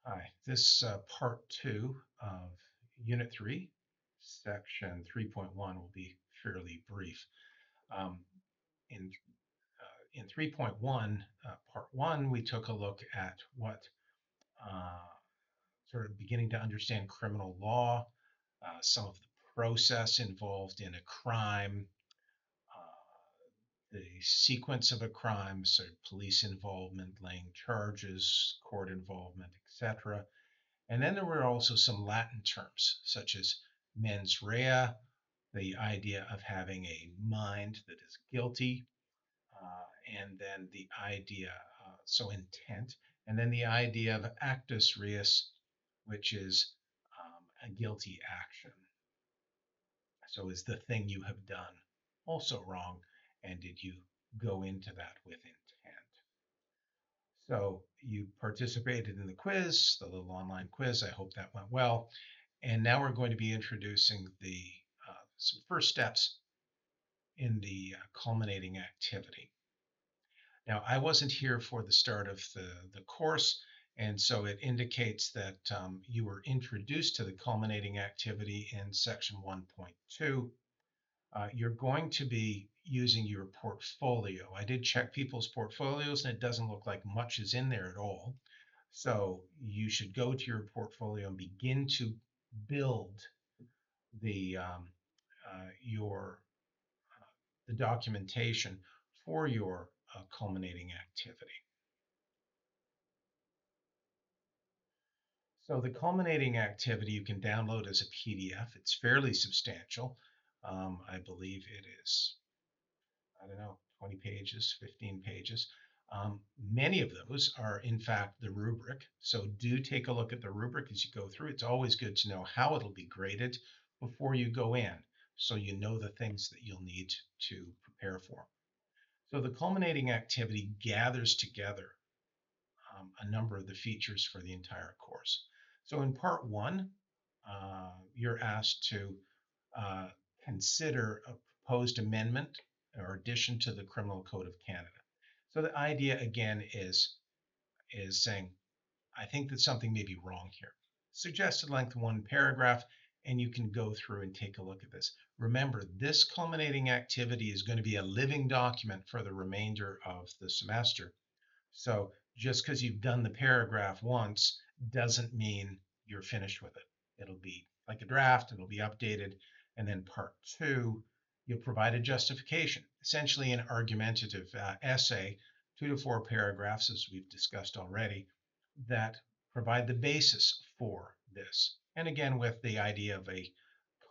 Hi, this part two of Unit 3, Section 3.1 will be fairly brief. Um, in, in 3.1, Part 1, we took a look at what uh, sort of beginning to understand criminal law, some of the process involved in a crime, the sequence of a crime, so police involvement, laying charges, court involvement, etc. And then there were also some Latin terms, such as mens rea, the idea of having a mind that is guilty, and then the idea, so intent, and then the idea of actus reus, which is a guilty action. So is the thing you have done also wrong, and did you go into that with intent? So you participated in the quiz, the little online quiz. I hope that went well. And now we're going to be introducing the some first steps in the culminating activity. Now, I wasn't here for the start of the course, and so it indicates that you were introduced to the culminating activity in section 1.2. You're going to be using your portfolio. I did check people's portfolios, and it doesn't look like much is in there at all. So you should go to your portfolio and begin to build the your the documentation for your culminating activity. So the culminating activity you can download as a PDF. It's fairly substantial. I believe it is, I don't know, 20 pages, 15 pages. Many of those are, in fact, the rubric. So do take a look at the rubric as you go through. It's always good to know how it'll be graded before you go in, so you know the things that you'll need to prepare for. So the culminating activity gathers together a number of the features for the entire course. So in part one, you're asked to uh, consider a proposed amendment or addition to the Criminal Code of Canada. So the idea again is saying, I think that something may be wrong here. Suggested length one paragraph, and you can go through and take a look at this. Remember, this culminating activity is going to be a living document for the remainder of the semester. So just because you've done the paragraph once doesn't mean you're finished with it. It'll be like a draft, it'll be updated. And then part two, you'll provide a justification, essentially an argumentative essay, 2 to 4 paragraphs, as we've discussed already, that provide the basis for this. And again, with the idea of a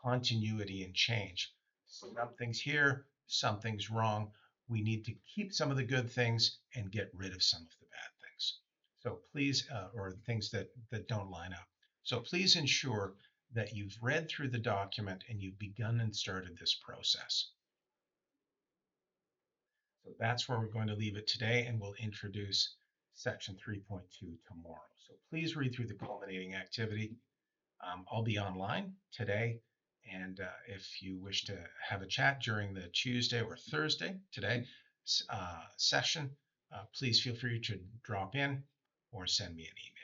continuity and change. Something's here, something's wrong. We need to keep some of the good things and get rid of some of the bad things. So please, or things that don't line up. So please ensure that you've read through the document and you've begun and started this process. So that's where we're going to leave it today, and we'll introduce section 3.2 tomorrow. So please read through the culminating activity. I'll be online today, and if you wish to have a chat during the Tuesday or Thursday today session, please feel free to drop in or send me an email.